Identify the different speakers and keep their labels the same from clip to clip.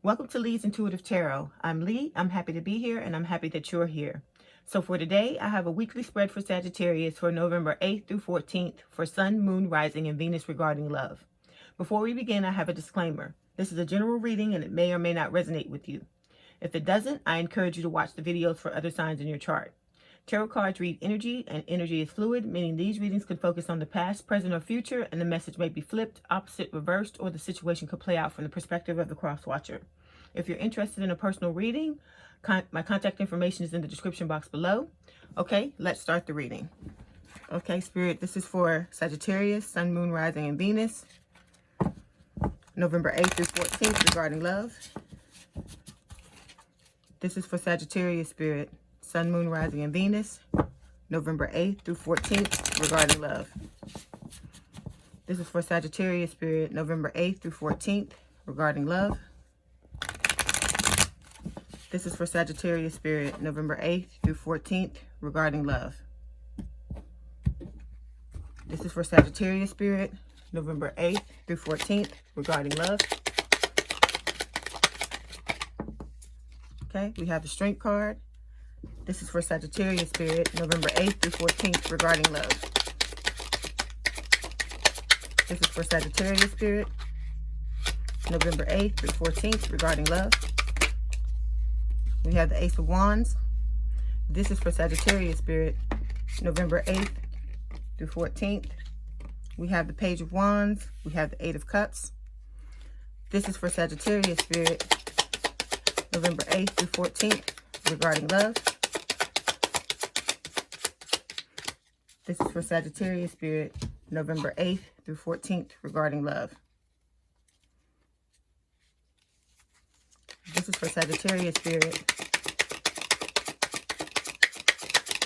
Speaker 1: Welcome to Leigh's Intuitive Tarot. I'm Leigh. I'm happy to be here, and I'm happy that you're here. So for today, I have a weekly spread for Sagittarius for November 8th through 14th for Sun, Moon, Rising, and Venus regarding love. Before we begin, I have a disclaimer. This is a general reading, and it may or may not resonate with you. If it doesn't, I encourage you to watch the videos for other signs in your chart. Tarot cards read energy, and energy is fluid, meaning these readings could focus on the past, present, or future, and the message may be flipped, opposite, reversed, or the situation could play out from the perspective of the cross-watcher. If you're interested in a personal reading, my contact information is in the description box below. Okay, let's start the reading. Okay, Spirit, this is for Sagittarius, Sun, Moon, Rising, and Venus, November 8th through 14th regarding love. This is for Sagittarius, Spirit, Sun, Moon, Rising, and Venus, November 8th through 14th regarding love. This is for Sagittarius, Spirit, November 8th through 14th regarding love. This is for Sagittarius, Spirit, November 8th through 14th regarding love. This is for Sagittarius, Spirit, November 8th through 14th regarding love. Okay, we have the Strength card. This is for Sagittarius, Spirit, November 8th through 14th regarding love. This is for Sagittarius, Spirit, November 8th through 14th regarding love. We have the Ace of Wands. This is for Sagittarius, Spirit, November 8th through 14th. We have the Page of Wands. We have the Eight of Cups. This is for Sagittarius, Spirit, November 8th through 14th regarding love. This is for Sagittarius, Spirit, November 8th through 14th regarding love. This is for Sagittarius, Spirit,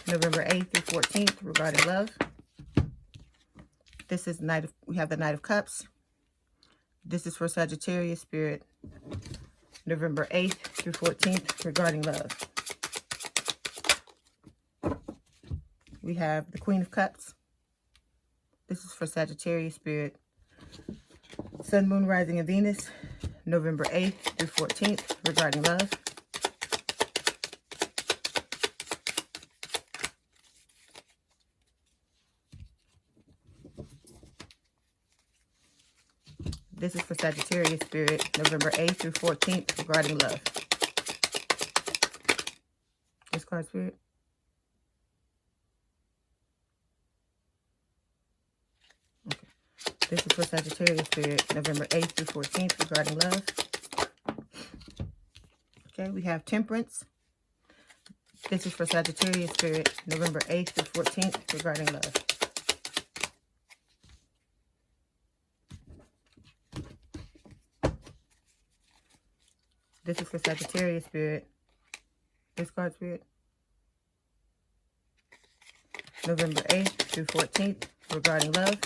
Speaker 1: November 8th through 14th regarding love. This is we have the Knight of Cups. This is for Sagittarius, Spirit, November 8th through 14th regarding love. We have the Queen of Cups. This is for Sagittarius, Spirit, Sun, Moon, Rising, and Venus, November 8th through 14th regarding love. This is for Sagittarius, Spirit, November 8th through 14th regarding love. This card, Spirit. Okay. This is for Sagittarius, Spirit, November 8th through 14th regarding love. Okay, we have Temperance. This is for Sagittarius, Spirit, November 8th through 14th regarding love. This is for Sagittarius, Spirit. This card, Spirit. November 8th through 14th regarding love.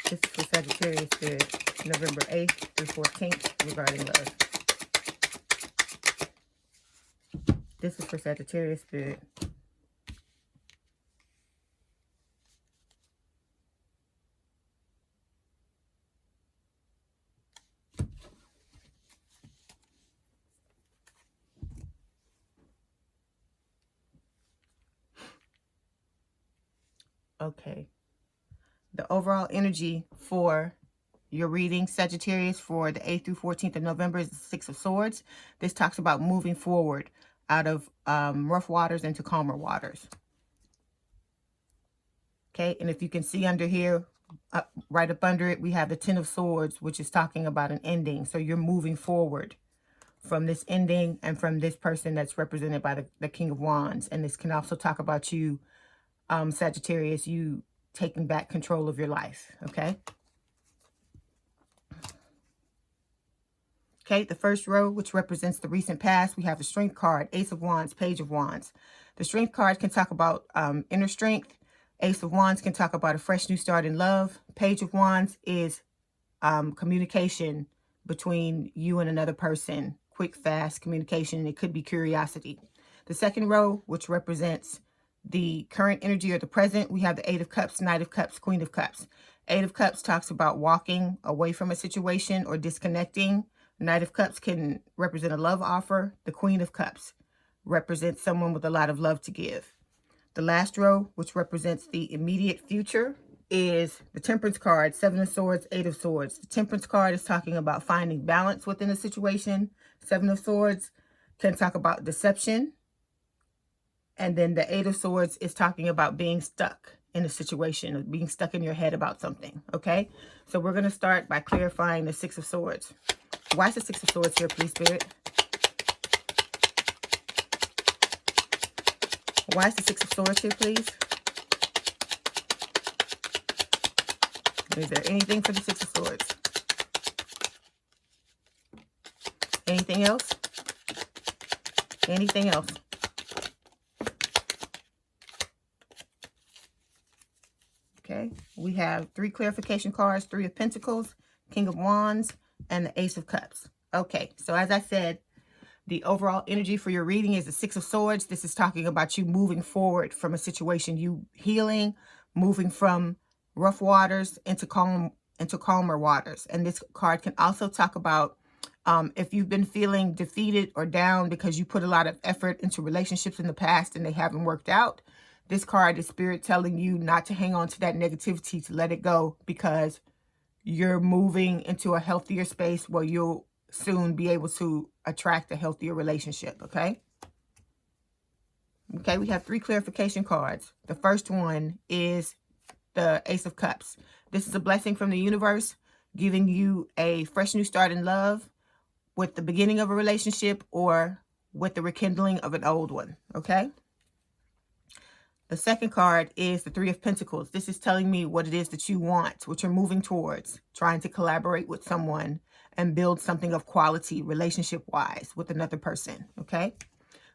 Speaker 1: This is for Sagittarius, Spirit, November 8th through 14th regarding love. This is for Sagittarius, Spirit. Okay. The overall energy for your reading, Sagittarius, for the 8th through 14th of November is the Six of Swords. This talks about moving forward out of rough waters into calmer waters. Okay, and if you can see under here, right up under it, we have the Ten of Swords, which is talking about an ending. So you're moving forward from this ending and from this person that's represented by the King of Wands. And this can also talk about you, Sagittarius, you taking back control of your life, okay? Okay, the first row, which represents the recent past, we have the Strength card, Ace of Wands, Page of Wands. The Strength card can talk about inner strength. Ace of Wands can talk about a fresh new start in love. Page of Wands is communication between you and another person. Quick, fast communication. It could be curiosity. The second row, which represents the current energy or the present, we have the Eight of Cups, Knight of Cups, Queen of Cups. Eight of Cups talks about walking away from a situation or disconnecting. Knight of Cups can represent a love offer. The Queen of Cups represents someone with a lot of love to give. The last row, which represents the immediate future, is the Temperance card, Seven of Swords, Eight of Swords. The Temperance card is talking about finding balance within a situation. Seven of Swords can talk about deception. And then the Eight of Swords is talking about being stuck in a situation, or being stuck in your head about something, okay? So we're going to start by clarifying the Six of Swords. Why is the Six of Swords here, please, Spirit? Why is the Six of Swords here, please? Is there anything for the Six of Swords? Anything else? Anything else? Okay, we have three clarification cards, Three of Pentacles, King of Wands, and the Ace of Cups. Okay, so as I said, the overall energy for your reading is the Six of Swords. This is talking about you moving forward from a situation, you healing, moving from rough waters into calmer waters. And this card can also talk about if you've been feeling defeated or down because you put a lot of effort into relationships in the past and they haven't worked out. This card is Spirit telling you not to hang on to that negativity, to let it go, because you're moving into a healthier space where you'll soon be able to attract a healthier relationship, okay? Okay, we have three clarification cards. The first one is the Ace of Cups. This is a blessing from the universe, giving you a fresh new start in love with the beginning of a relationship or with the rekindling of an old one, okay? The second card is the Three of Pentacles. This is telling me what it is that you want, what you're moving towards, trying to collaborate with someone and build something of quality relationship-wise with another person, okay?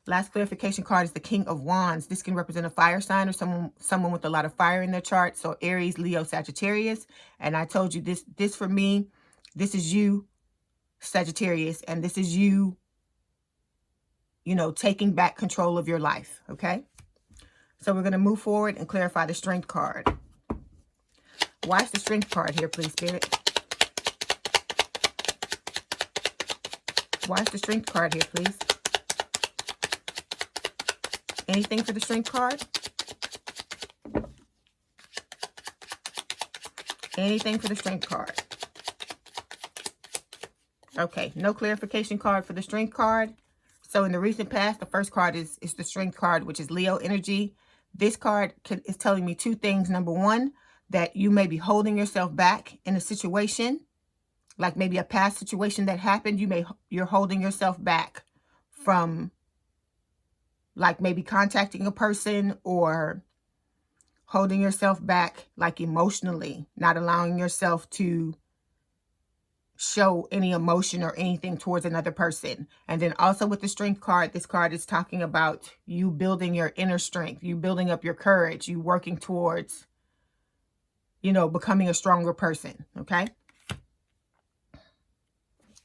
Speaker 1: Last clarification card is the King of Wands. This can represent a fire sign or someone with a lot of fire in their chart. So Aries, Leo, Sagittarius. And I told you this for me, this is you, Sagittarius, and this is you, taking back control of your life, okay? So we're going to move forward and clarify the Strength card. Why is the Strength card here, please, Spirit? Why is the Strength card here, please? Anything for the Strength card? Anything for the Strength card? Okay, no clarification card for the Strength card. So in the recent past, the first card is the Strength card, which is Leo energy. This card is telling me two things. Number one, that you may be holding yourself back in a situation, like maybe a past situation that happened. You're holding yourself back from, like, maybe contacting a person, or holding yourself back, like, emotionally, not allowing yourself to show any emotion or anything towards another person. And then also with the Strength card, this card is talking about you building your inner strength, you building up your courage, you working towards, becoming a stronger person, okay?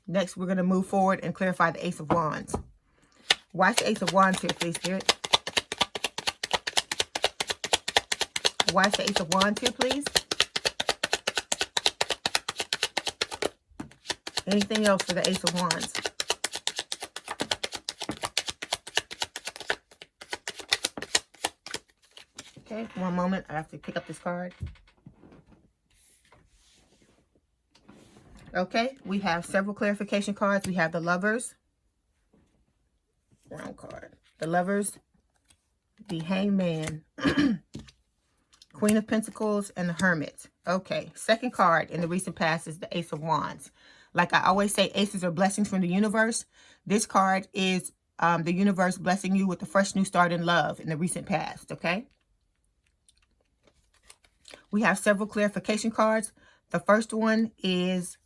Speaker 1: Next, we're going to move forward and clarify the Ace of Wands. Why is the Ace of Wands here, please, Spirit? Why is the Ace of Wands here, please? Anything else for the Ace of Wands? Okay, one moment. I have to pick up this card. Okay, we have several clarification cards. We have the Lovers. Wrong card. The Lovers, the Hangman, Queen of Pentacles, and the Hermit. Okay, second card in the recent past is the Ace of Wands. Like I always say, aces are blessings from the universe. This card is the universe blessing you with a fresh new start in love in the recent past, okay? We have several clarification cards. The first one is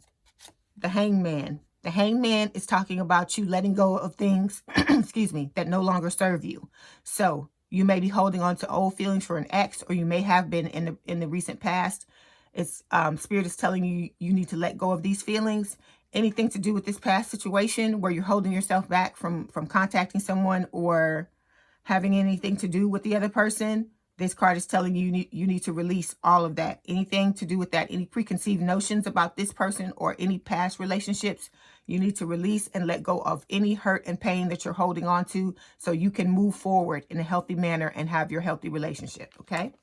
Speaker 1: the Hangman. The Hangman is talking about you letting go of things, excuse me, that no longer serve you. So you may be holding on to old feelings for an ex, or you may have been in the recent past. It's Spirit is telling you you need to let go of these feelings. Anything to do with this past situation where you're holding yourself back from contacting someone or having anything to do with the other person, This card is telling you you need to release all of that. Anything to do with that, any preconceived notions about this person or any past relationships, you need to release and let go of any hurt and pain that you're holding on to so you can move forward in a healthy manner and have your healthy relationship, okay?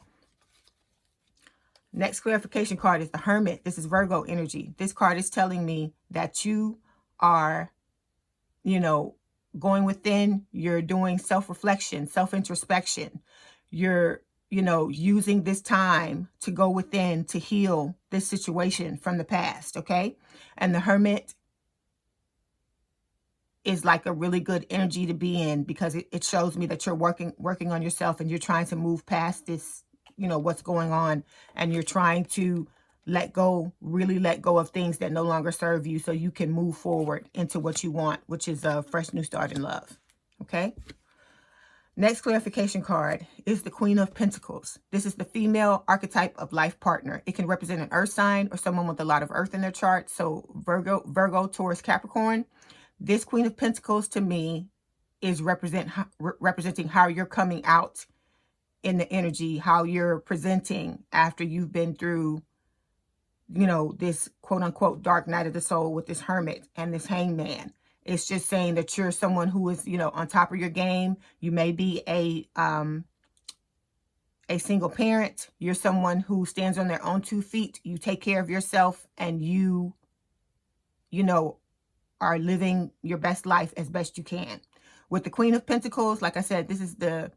Speaker 1: Next clarification card is the Hermit. This is Virgo energy. This card is telling me that you are, you know, going within. You're doing self-reflection, self-introspection. You're, you know, using this time to go within to heal this situation from the past, okay? And the Hermit is like a really good energy to be in because it shows me that you're working on yourself and you're trying to move past this, you know, what's going on, and you're trying to let go, really let go of things that no longer serve you so you can move forward into what you want, which is a fresh new start in love, okay? Next clarification card is the Queen of Pentacles. This is the female archetype of life partner. It can represent an earth sign or someone with a lot of earth in their chart. So Virgo, Taurus, Capricorn. This Queen of Pentacles to me is representing how you're coming out in the energy, how you're presenting after you've been through, you know, this quote unquote dark night of the soul with this Hermit and this Hangman. It's just saying that you're someone who is, you know, on top of your game. You may be a single parent. You're someone who stands on their own 2 feet. You take care of yourself and you know, are living your best life as best you can. With the Queen of Pentacles, like I said, this is the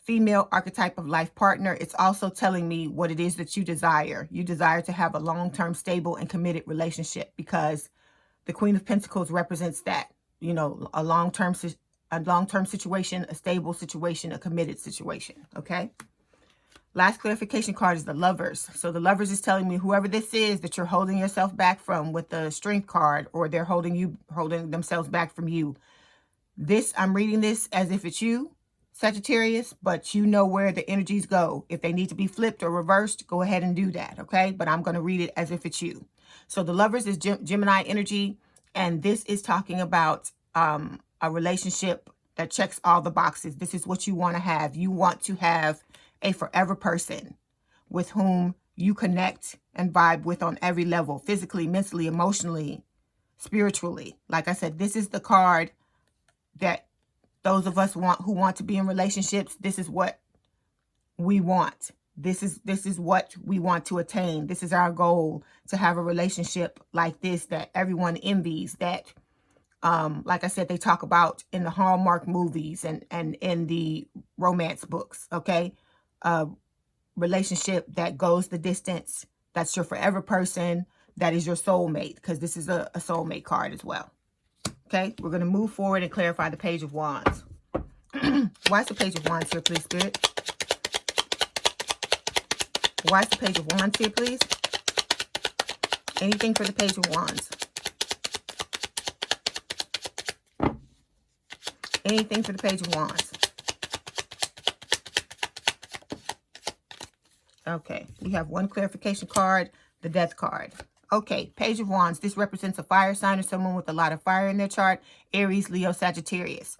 Speaker 1: female archetype of life partner. It's also telling me what it is that you desire. You desire to have a long-term, stable, and committed relationship because the Queen of Pentacles represents that, you know, a long-term situation, a stable situation, a committed situation, okay? Last clarification card is the Lovers. So the Lovers is telling me whoever this is that you're holding yourself back from with the Strength card, or they're holding themselves back from you. I'm reading this as if it's you, Sagittarius, but you know where the energies go. If they need to be flipped or reversed, go ahead and do that, okay? But I'm going to read it as if it's you. So the Lovers is Gemini energy, and this is talking about a relationship that checks all the boxes. This is what you want to have. You want to have a forever person with whom you connect and vibe with on every level, physically, mentally, emotionally, spiritually. Like I said, this is the card that those of us who want to be in relationships, this is what we want. This is what we want to attain. This is our goal, to have a relationship like this that everyone envies, that like I said, they talk about in the Hallmark movies and in the romance books, okay? Relationship that goes the distance, that's your forever person, that is your soulmate, because this is a soulmate card as well. Okay, we're going to move forward and clarify the Page of Wands. Why is the Page of Wands here, please, Spirit? Why is the Page of Wands here, please? Anything for the Page of Wands? Anything for the Page of Wands? Okay, we have one clarification card, the Death card. Okay, Page of Wands. This represents a fire sign or someone with a lot of fire in their chart. Aries, Leo, Sagittarius.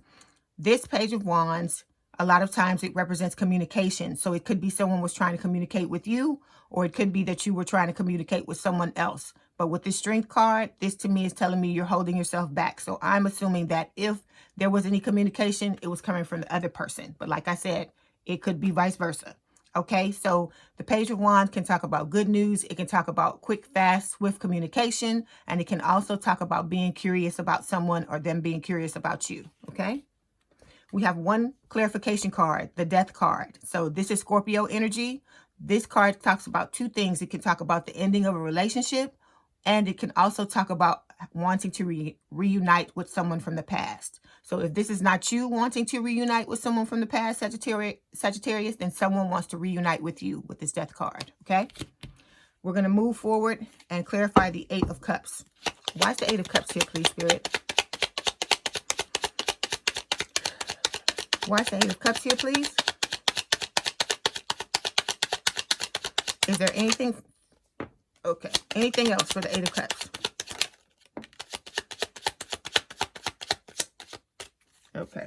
Speaker 1: This Page of Wands, a lot of times it represents communication. So it could be someone was trying to communicate with you, or it could be that you were trying to communicate with someone else. But with this Strength card, this to me is telling me you're holding yourself back. So I'm assuming that if there was any communication, it was coming from the other person. But like I said, it could be vice versa. Okay, so the Page of Wands can talk about good news. It can talk about quick, fast, swift communication. And it can also talk about being curious about someone or them being curious about you. Okay, we have one clarification card, the Death card. So this is Scorpio energy. This card talks about 2 things. It can talk about the ending of a relationship, and it can also talk about wanting to reunite with someone from the past. So if this is not you wanting to reunite with someone from the past, Sagittarius, then someone wants to reunite with you with this Death card, okay? We're going to move forward and clarify the 8 of Cups. Why is the 8 of Cups here, please, Spirit? Why is the 8 of Cups here, please? Is there anything... Okay, anything else for the 8 of Cups? Okay.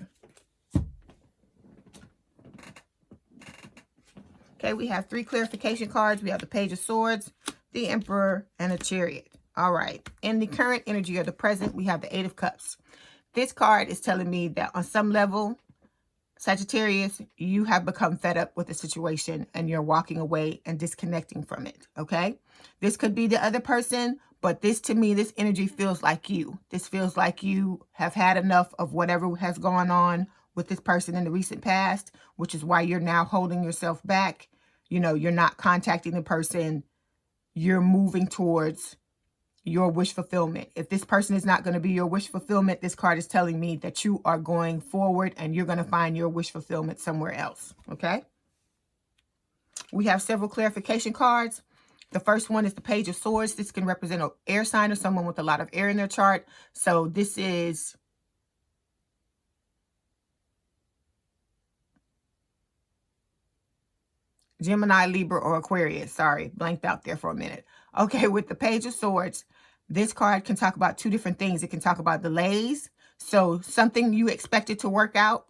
Speaker 1: Okay, we have 3 clarification cards. We have the Page of Swords, the Emperor, and the Chariot. All right. In the current energy or the present, we have the 8 of Cups. This card is telling me that on some level, Sagittarius, you have become fed up with the situation and you're walking away and disconnecting from it, okay? This could be the other person, but this, to me, this energy feels like you. This feels like you have had enough of whatever has gone on with this person in the recent past, which is why you're now holding yourself back. You know, you're not contacting the person. You're moving towards your wish fulfillment. If this person is not going to be your wish fulfillment, this card is telling me that you are going forward and you're going to find your wish fulfillment somewhere else. Okay. We have several clarification cards. The first one is the Page of Swords. This can represent an air sign or someone with a lot of air in their chart. So this is Gemini, Libra, or Aquarius. Sorry, blanked out there for a minute. Okay, with the Page of Swords, this card can talk about 2 different things. It can talk about delays. So something you expected to work out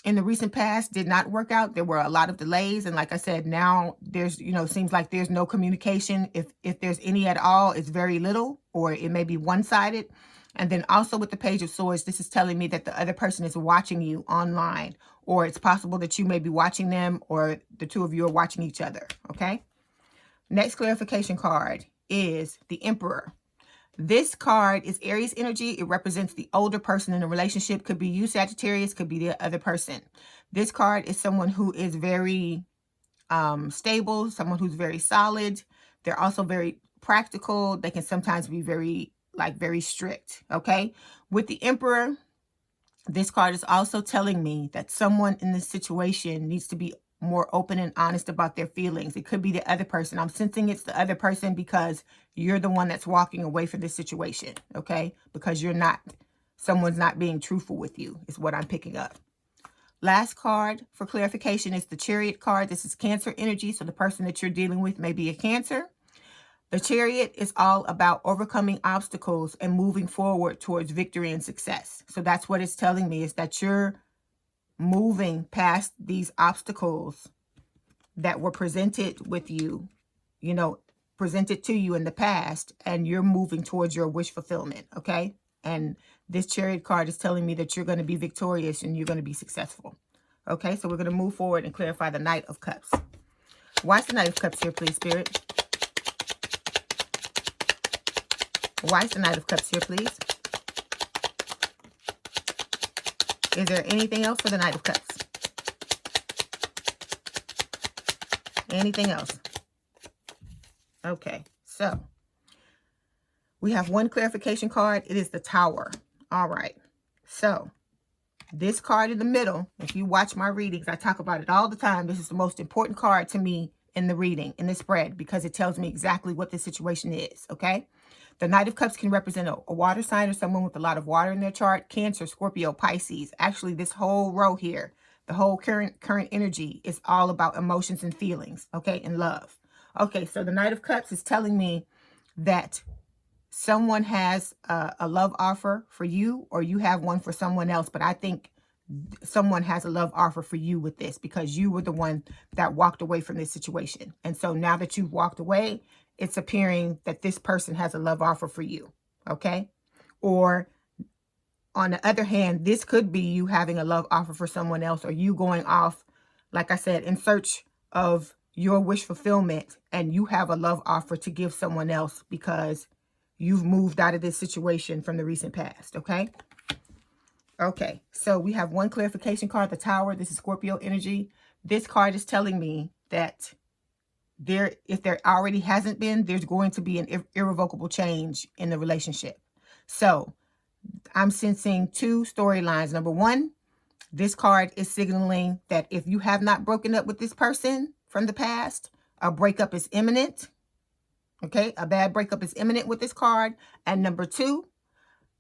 Speaker 1: in the recent past did not work out. There were a lot of delays. And like I said, now there's, you know, seems like there's no communication. If there's any at all, it's very little, or it may be one-sided. And then also with the Page of Swords, this is telling me that the other person is watching you online, or it's possible that you may be watching them, or the 2 of you are watching each other. Okay. Next clarification card is the Emperor. This card is Aries energy. It represents the older person in a relationship. Could be you, Sagittarius, could be the other person. This card is someone who is very stable, someone who's very solid. They're also very practical. They can sometimes be very strict. Okay. With the Emperor, this card is also telling me that someone in this situation needs to be more open and honest about their feelings. It could be the other person. I'm sensing it's the other person because you're the one that's walking away from this situation, okay? Because someone's not being truthful with you is what I'm picking up. Last card for clarification is the Chariot card. This is Cancer energy, so the person that you're dealing with may be a Cancer. The Chariot is all about overcoming obstacles and moving forward towards victory and success. So that's what it's telling me, is that you're moving past these obstacles that were presented with you, you know, presented to you in the past, and you're moving towards your wish fulfillment, okay? And this Chariot card is telling me that you're going to be victorious and you're going to be successful. Okay, so we're going to move forward and clarify the Knight of Cups. Why is the Knight of Cups here, please, Spirit? Why is the Knight of Cups here, please? Is there anything else for the Knight of Cups? Anything else? Okay, so we have one clarification card. It is the Tower. All right, so this card in the middle, if you watch my readings, I talk about it all the time. This is the most important card to me in the reading, in the spread, because it tells me exactly what the situation is, okay? The Knight of Cups can represent a water sign or someone with a lot of water in their chart. Cancer, Scorpio, Pisces. Actually, this whole row here, the whole current energy is all about emotions and feelings, okay, and love. Okay, so the Knight of Cups is telling me that someone has a love offer for you, or you have one for someone else. But I think someone has a love offer for you with this, because you were the one that walked away from this situation. And so now that you've walked away, it's appearing that this person has a love offer for you, okay? Or on the other hand, this could be you having a love offer for someone else, or you going off, like I said, in search of your wish fulfillment, and you have a love offer to give someone else because you've moved out of this situation from the recent past, okay? Okay, so we have one clarification card, the Tower. This is Scorpio energy. This card is telling me that if there already hasn't been, there's going to be an irrevocable change in the relationship. So I'm sensing 2 storylines. Number 1, this card is signaling that if you have not broken up with this person from the past, a breakup is imminent. Okay, a bad breakup is imminent with this card. And number 2,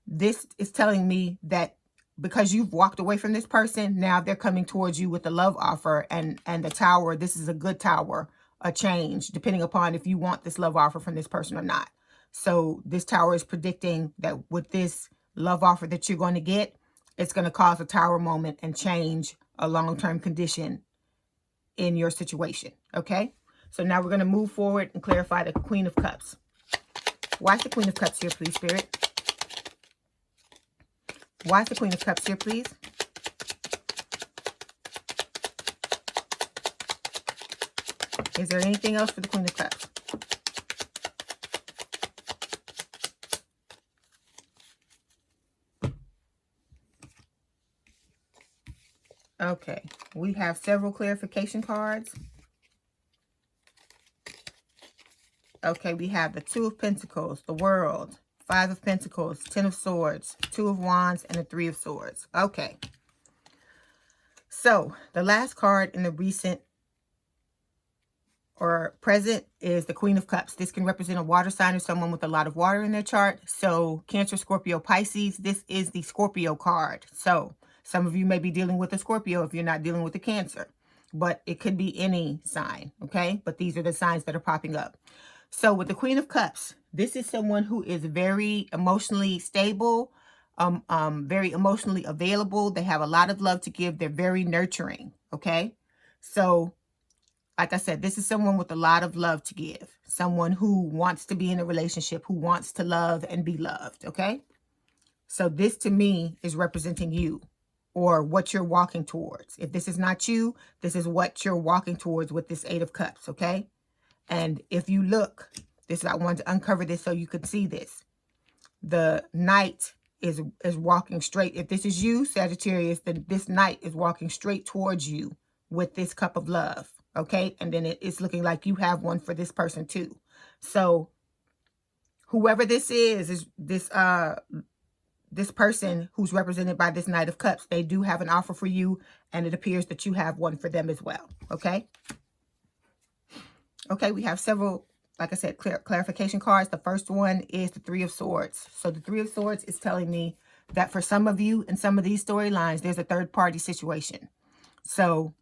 Speaker 1: this is telling me that because you've walked away from this person, now they're coming towards you with a love offer, and the Tower, this is a good Tower, a change, depending upon if you want this love offer from this person or not. So this Tower is predicting that with this love offer that you're going to get, it's going to cause a Tower moment and change a long-term condition in your situation, okay? So now we're going to move forward and clarify the Queen of Cups. Why is the Queen of Cups here, please, Spirit? Why is the Queen of Cups here, please? Is there anything else for the Queen of Cups? Okay, we have several clarification cards. Okay, we have the Two of Pentacles, the World, Five of Pentacles, Ten of Swords, Two of Wands, and the Three of Swords. Okay. So, the last card in the recent or present is the Queen of Cups. This can represent a water sign or someone with a lot of water in their chart. So, Cancer, Scorpio, Pisces, this is the Scorpio card. So, some of you may be dealing with a Scorpio if you're not dealing with a Cancer. But it could be any sign, okay? But these are the signs that are popping up. So, with the Queen of Cups, this is someone who is very emotionally stable, very emotionally available. They have a lot of love to give. They're very nurturing, okay? So, like I said, this is someone with a lot of love to give. Someone who wants to be in a relationship, who wants to love and be loved, okay? So this to me is representing you or what you're walking towards. If this is not you, this is what you're walking towards with this Eight of Cups, okay? And if you look, I wanted to uncover this so you could see this. The Knight is walking straight. If this is you, Sagittarius, then this Knight is walking straight towards you with this cup of love. Okay, and then it's looking like you have one for this person too. So whoever this is this person who's represented by this Knight of Cups. They do have an offer for you, and it appears that you have one for them as well. Okay. Okay, we have several, like I said, clarification cards. The first one is the Three of Swords. So the Three of Swords is telling me that for some of you in some of these storylines, there's a third party situation. So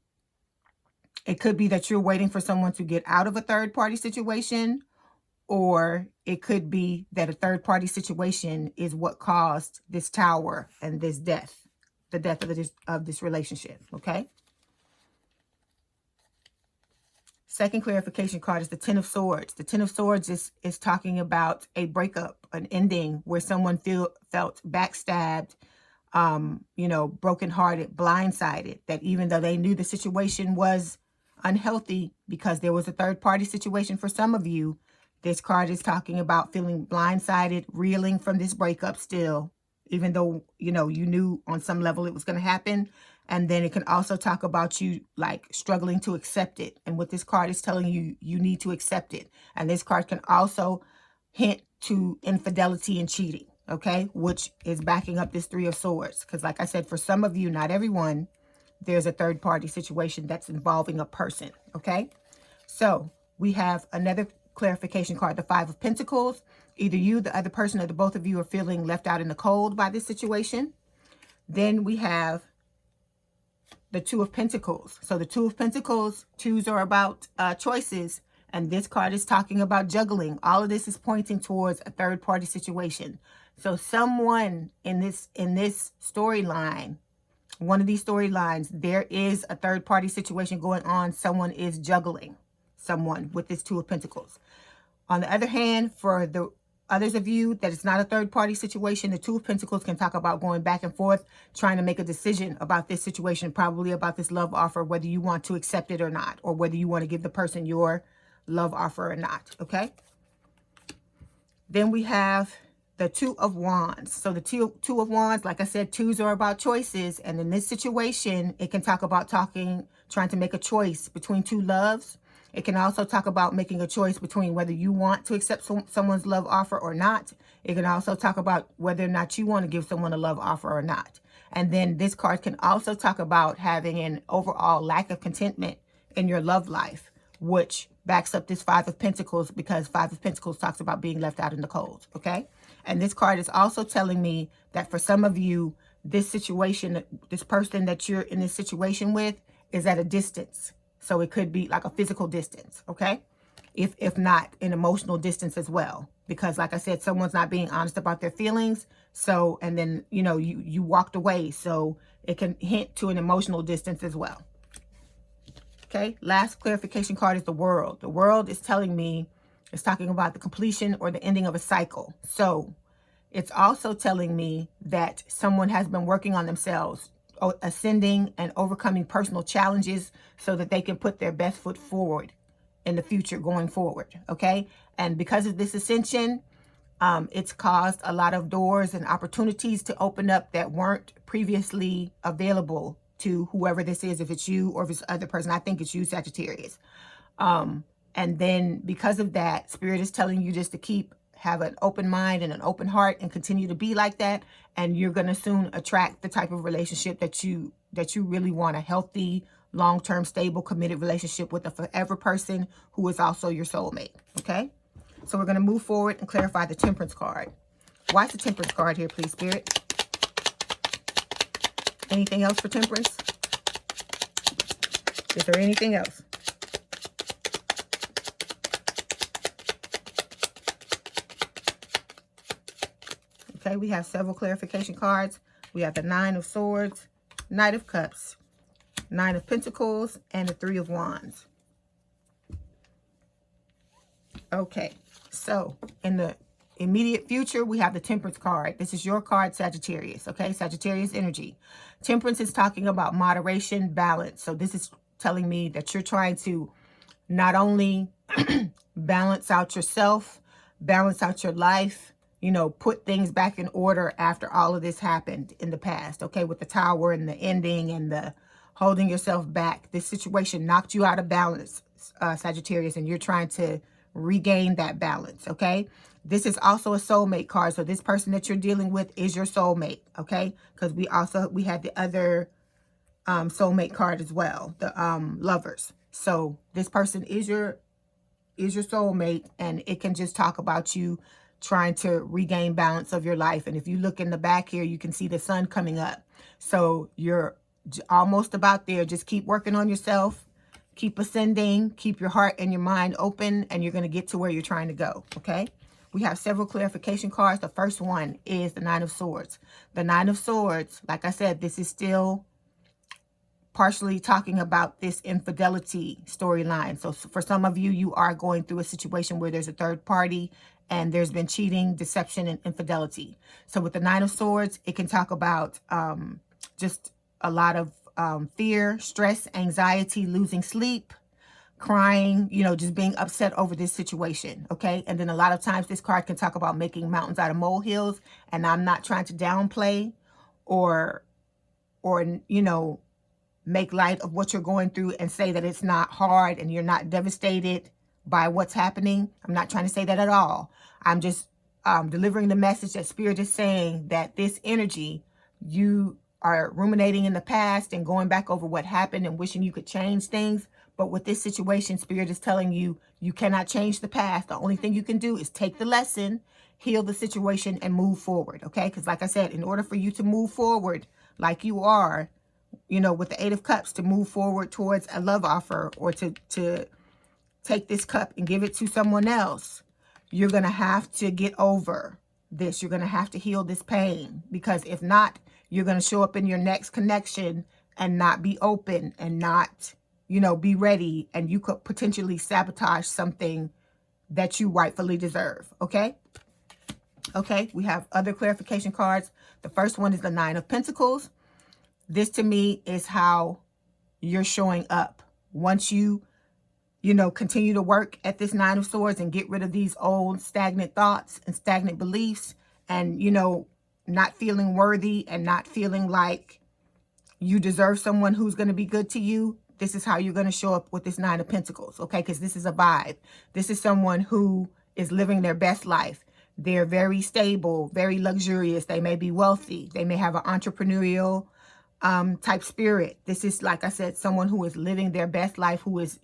Speaker 1: it could be that you're waiting for someone to get out of a third-party situation, or it could be that a third-party situation is what caused this Tower and this death, the death of this relationship, okay? Second clarification card is the Ten of Swords. The Ten of Swords is talking about a breakup, an ending where someone felt backstabbed, brokenhearted, blindsided, that even though they knew the situation was unhealthy because there was a third party situation for some of you, this card is talking about feeling blindsided, reeling from this breakup still, even though, you knew on some level it was going to happen. And then it can also talk about you like struggling to accept it. And what this card is telling you, you need to accept it. And this card can also hint to infidelity and cheating, okay, which is backing up this Three of Swords. Because like I said, for some of you, not everyone, there's a third party situation that's involving a person, okay? So we have another clarification card, the Five of Pentacles. Either you, the other person, or the both of you are feeling left out in the cold by this situation. Then we have the Two of Pentacles. So the Two of Pentacles, twos are about choices, and this card is talking about juggling. All of this is pointing towards a third party situation. So someone in this storyline, one of these storylines, there is a third party situation going on. Someone is juggling someone with this Two of Pentacles. On the other hand, for the others of you that it's not a third party situation, the Two of Pentacles can talk about going back and forth, trying to make a decision about this situation, probably about this love offer, whether you want to accept it or not, or whether you want to give the person your love offer or not, okay? Then we have the Two of Wands. So the two of Wands, like I said, twos are about choices. And in this situation, it can talk about trying to make a choice between two loves. It can also talk about making a choice between whether you want to accept someone's love offer or not. It can also talk about whether or not you want to give someone a love offer or not. And then this card can also talk about having an overall lack of contentment in your love life, which backs up this Five of Pentacles, because Five of Pentacles talks about being left out in the cold, okay? And this card is also telling me that for some of you, this situation, this person that you're in this situation with is at a distance. So it could be like a physical distance, okay? If not an emotional distance as well. Because like I said, someone's not being honest about their feelings. So, and then, you walked away. So it can hint to an emotional distance as well. Okay, last clarification card is the World. The World is telling me, it's talking about the completion or the ending of a cycle. So it's also telling me that someone has been working on themselves, ascending and overcoming personal challenges so that they can put their best foot forward in the future going forward. Okay, and because of this ascension, it's caused a lot of doors and opportunities to open up that weren't previously available to whoever this is, if it's you or if it's other person. I think it's you, Sagittarius. And then because of that, Spirit is telling you just to have an open mind and an open heart and continue to be like that. And you're going to soon attract the type of relationship that you really want, a healthy, long-term, stable, committed relationship with a forever person who is also your soulmate. Okay. So we're going to move forward and clarify the Temperance card. Why is the Temperance card here, please, Spirit? Anything else for Temperance? Is there anything else? Okay, we have several clarification cards. We have the Nine of Swords, Knight of Cups, Nine of Pentacles, and the Three of Wands. Okay, so in the immediate future, we have the Temperance card. This is your card, Sagittarius, okay? Sagittarius energy. Temperance is talking about moderation, balance. So this is telling me that you're trying to not only balance out yourself, balance out your life, you know, put things back in order after all of this happened in the past, okay? With the Tower and the ending and the holding yourself back. This situation knocked you out of balance, Sagittarius, and you're trying to regain that balance, okay? This is also a soulmate card. So this person that you're dealing with is your soulmate, okay? Because we had the other soulmate card as well, the Lovers. So this person is your soulmate, and it can just talk about you trying to regain balance of your life. And if you look in the back here, you can see the sun coming up. So you're almost about there. Just keep working on yourself. Keep ascending. Keep your heart and your mind open, and you're going to get to where you're trying to go, okay? We have several clarification cards. The first one is the Nine of Swords. The Nine of Swords, like I said, this is still partially talking about this infidelity storyline. So for some of you, you are going through a situation where there's a third party and there's been cheating, deception, and infidelity. So with the Nine of Swords, it can talk about just a lot of fear, stress, anxiety, losing sleep, crying, you know, just being upset over this situation, okay? And then a lot of times this card can talk about making mountains out of molehills, and I'm not trying to downplay or you know, make light of what you're going through and say that it's not hard and you're not devastated by what's happening. I'm not trying to say that at all. I'm just delivering the message that Spirit is saying that this energy, you are ruminating in the past and going back over what happened and wishing you could change things. But with this situation, Spirit is telling you, you cannot change the past. The only thing you can do is take the lesson, heal the situation, and move forward, okay? Because like I said, in order for you to move forward like you are, you know, with the Eight of Cups, to move forward towards a love offer or to take this cup and give it to someone else, you're going to have to get over this. You're going to have to heal this pain, because if not, you're going to show up in your next connection and not be open and not, you know, be ready, and you could potentially sabotage something that you rightfully deserve, okay? Okay, we have other clarification cards. The first one is the Nine of Pentacles. This to me is how you're showing up. Once you know, continue to work at this Nine of Swords and get rid of these old stagnant thoughts and stagnant beliefs, and, you know, not feeling worthy and not feeling like you deserve someone who's going to be good to you. This is how you're going to show up with this Nine of Pentacles, okay? Because this is a vibe. This is someone who is living their best life. They're very stable, very luxurious. They may be wealthy. They may have an entrepreneurial type spirit. This is, like I said, someone who is living their best life, who is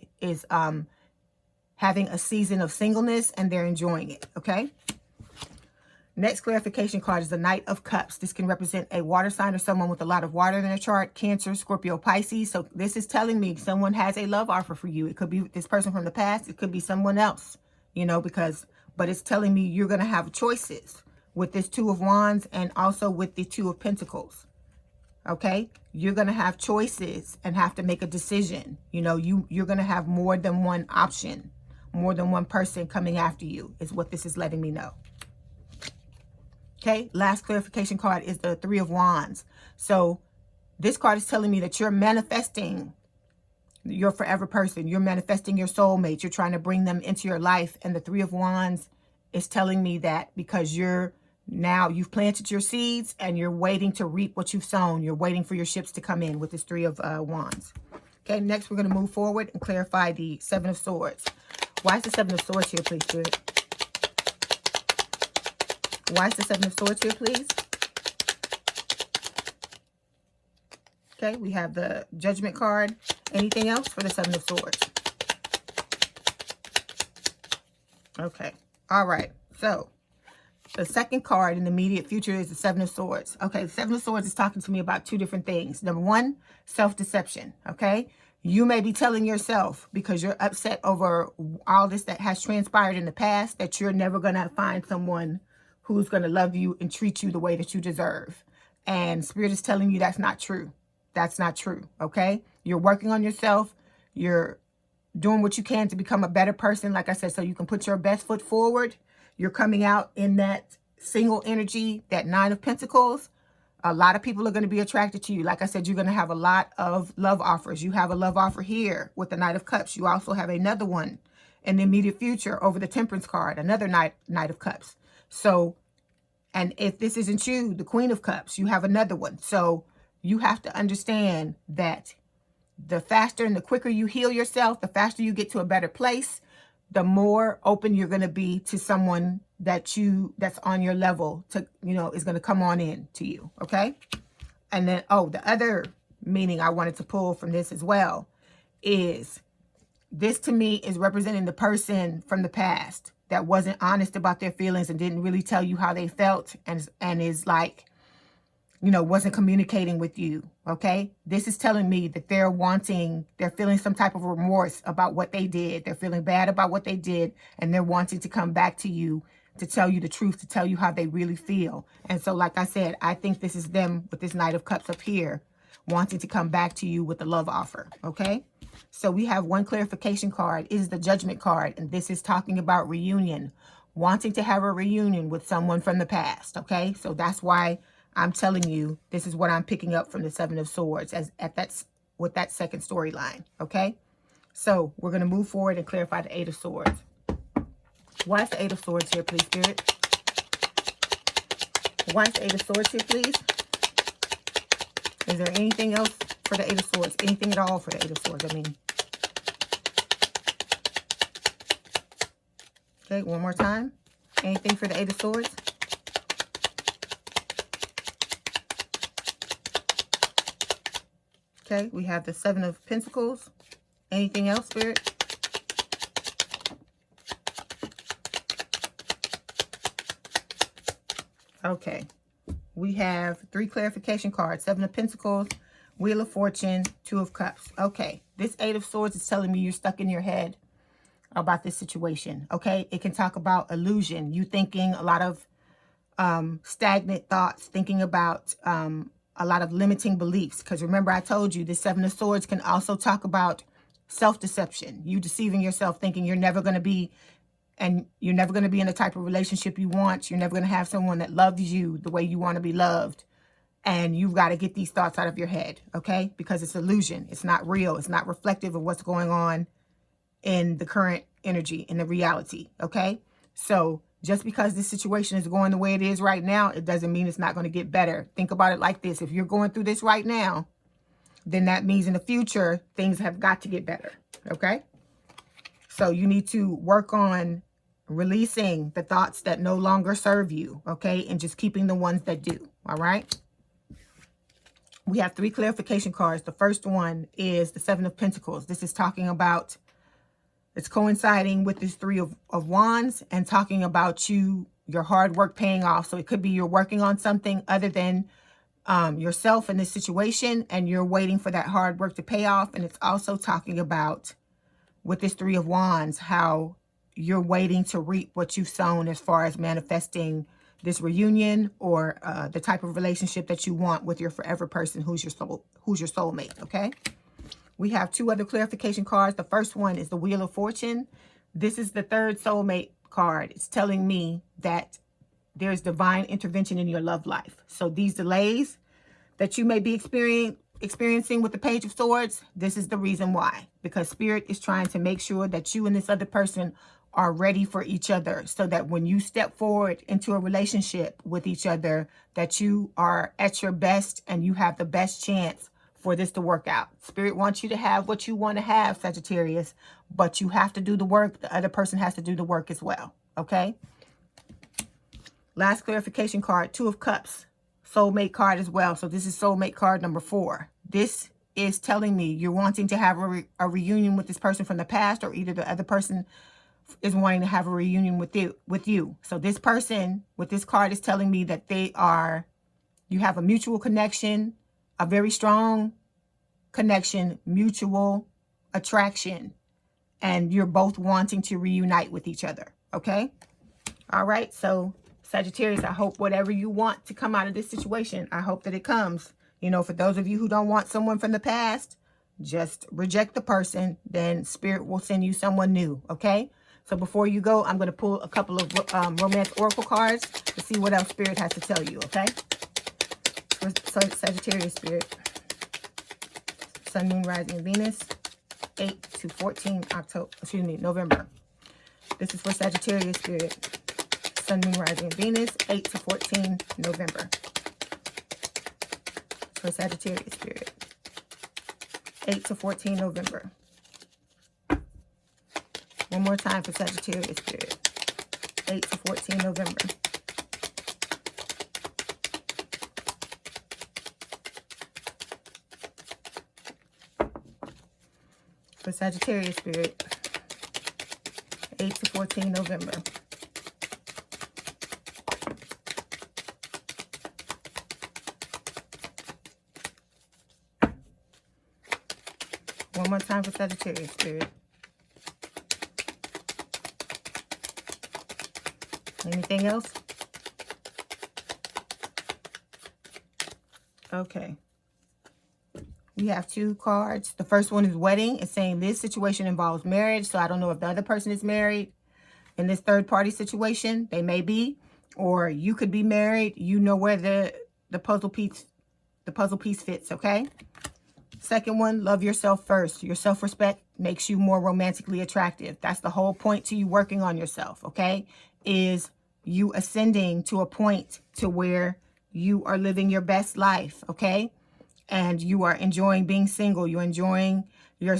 Speaker 1: having a season of singleness, and they're enjoying it, okay? Next clarification card is the Knight of Cups. This can represent a water sign or someone with a lot of water in their chart: Cancer, Scorpio, Pisces. So this is telling me someone has a love offer for you. It could be this person from the past. It could be someone else, you know, but it's telling me you're going to have choices with this Two of Wands and also with the Two of Pentacles. okay? You're going to have choices and have to make a decision. You know, you're going to have more than one option, more than one person coming after you is what this is letting me know. Okay, last clarification card is the Three of Wands. So this card is telling me that you're manifesting your forever person. You're manifesting your soulmate. You're trying to bring them into your life. And the Three of Wands is telling me that because you've planted your seeds and you're waiting to reap what you've sown. You're waiting for your ships to come in with this Three of Wands. Okay, next we're going to move forward and clarify the Seven of Swords. Why is the Seven of Swords here, please, Spirit? Why is the Seven of Swords here, please? Okay, we have the Judgment card. Anything else for the Seven of Swords? Okay, all right. So the second card in the immediate future is the Seven of Swords. Okay, the Seven of Swords is talking to me about two different things. Number one, self-deception, okay? You may be telling yourself, because you're upset over all this that has transpired in the past, that you're never going to find someone who's going to love you and treat you the way that you deserve. And Spirit is telling you that's not true. That's not true, okay? You're working on yourself. You're doing what you can to become a better person, like I said, so you can put your best foot forward. You're coming out in that single energy, that Nine of Pentacles. A lot of people are going to be attracted to you. Like I said, you're going to have a lot of love offers. You have a love offer here with the Knight of Cups. You also have another one in the immediate future over the Temperance card, another Knight of Cups. So, and if this isn't you, the Queen of Cups, you have another one. So you have to understand that the faster and the quicker you heal yourself, the faster you get to a better place, the more open you're going to be to someone that's on your level to, is going to come on in to you. Okay. And then, the other meaning I wanted to pull from this as well is this to me is representing the person from the past that wasn't honest about their feelings and didn't really tell you how they felt and is like, wasn't communicating with you, okay? This is telling me that they're feeling some type of remorse about what they did. They're feeling bad about what they did, and they're wanting to come back to you to tell you the truth, to tell you how they really feel. And so, like I said, I think this is them with this Knight of Cups up here, wanting to come back to you with a love offer, okay? So we have one clarification card. It is the Judgment card, and this is talking about reunion, wanting to have a reunion with someone from the past, okay? So that's why I'm telling you, this is what I'm picking up from the Seven of Swords with that second storyline, okay? So we're going to move forward and clarify the Eight of Swords. Why is the Eight of Swords here, please, Spirit? Why is the Eight of Swords here, please? Is there anything else for the Eight of Swords? Anything at all for the Eight of Swords, I mean. Okay, one more time. Anything for the Eight of Swords? Okay, we have the Seven of Pentacles. Anything else, Spirit? Okay, we have three clarification cards. Seven of Pentacles, Wheel of Fortune, Two of Cups. Okay, this Eight of Swords is telling me you're stuck in your head about this situation, okay? It can talk about illusion, you thinking a lot of stagnant thoughts, thinking about a lot of limiting beliefs. Because remember, I told you, the Seven of Swords can also talk about self-deception. You deceiving yourself, thinking you're never going to be, and you're never going to be in the type of relationship you want. You're never going to have someone that loves you the way you want to be loved. And you've got to get these thoughts out of your head, okay? Because it's illusion. It's not real. It's not reflective of what's going on in the current energy, in the reality, okay? So just because this situation is going the way it is right now, it doesn't mean it's not going to get better. Think about it like this. If you're going through this right now, then that means in the future, things have got to get better, okay? So you need to work on releasing the thoughts that no longer serve you, okay? And just keeping the ones that do, all right? We have three clarification cards. The first one is the Seven of Pentacles. This is talking about, it's coinciding with this Three of Wands and talking about your hard work paying off. So it could be you're working on something other than yourself in this situation, and you're waiting for that hard work to pay off. And it's also talking about, with this Three of Wands, how you're waiting to reap what you've sown as far as manifesting this reunion or the type of relationship that you want with your forever person who's your soulmate, okay? We have two other clarification cards. The first one is the Wheel of Fortune. This is the third soulmate card. It's telling me that there's divine intervention in your love life. So these delays that you may be experiencing with the Page of Swords, this is the reason why. Because Spirit is trying to make sure that you and this other person are ready for each other, so that when you step forward into a relationship with each other, that you are at your best and you have the best chance for this to work out. Spirit wants you to have what you want to have, Sagittarius, but you have to do the work. The other person has to do the work as well, okay? Last clarification card, Two of Cups, soulmate card as well. So this is soulmate card number 4. This is telling me you're wanting to have a reunion with this person from the past, or either the other person is wanting to have a reunion with you. So this person with this card is telling me that you have a mutual connection, a very strong connection, mutual attraction, and you're both wanting to reunite with each other, okay? All right, so Sagittarius, I hope whatever you want to come out of this situation, I hope that it comes. You know, for those of you who don't want someone from the past, just reject the person, then Spirit will send you someone new, okay? So before you go, I'm going to pull a couple of romance oracle cards to see what else Spirit has to tell you, okay? So Sagittarius Spirit, Sun, Moon, Rising, Venus, 8 to 14 November. This is for Sagittarius Spirit, Sun, Moon, Rising, Venus, 8 to 14 November. For Sagittarius Spirit, 8 to 14 November. One more time for Sagittarius Spirit, 8 to 14 November. For Sagittarius Spirit, 8 to 14 November. One more time for Sagittarius Spirit. Anything else? Okay. We have two cards. The first one is wedding. It's saying this situation involves marriage. So I don't know if the other person is married in this third party situation. They may be, or you could be married. You know where the puzzle piece fits, okay? Second one, love yourself first. Your self-respect makes you more romantically attractive. That's the whole point to you working on yourself, okay? Is you ascending to a point to where you are living your best life, okay? And you are enjoying being single. You're enjoying your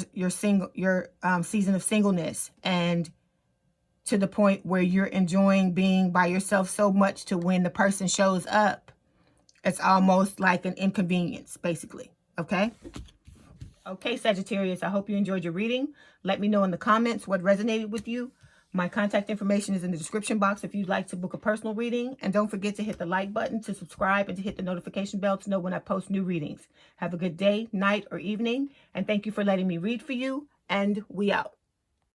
Speaker 1: season of singleness, and to the point where you're enjoying being by yourself so much to when the person shows up, it's almost like an inconvenience, basically, okay? Okay, Sagittarius, I hope you enjoyed your reading. Let me know in the comments what resonated with you. My contact information is in the description box if you'd like to book a personal reading. And don't forget to hit the like button, to subscribe, and to hit the notification bell to know when I post new readings. Have a good day, night, or evening. And thank you for letting me read for you. And we out.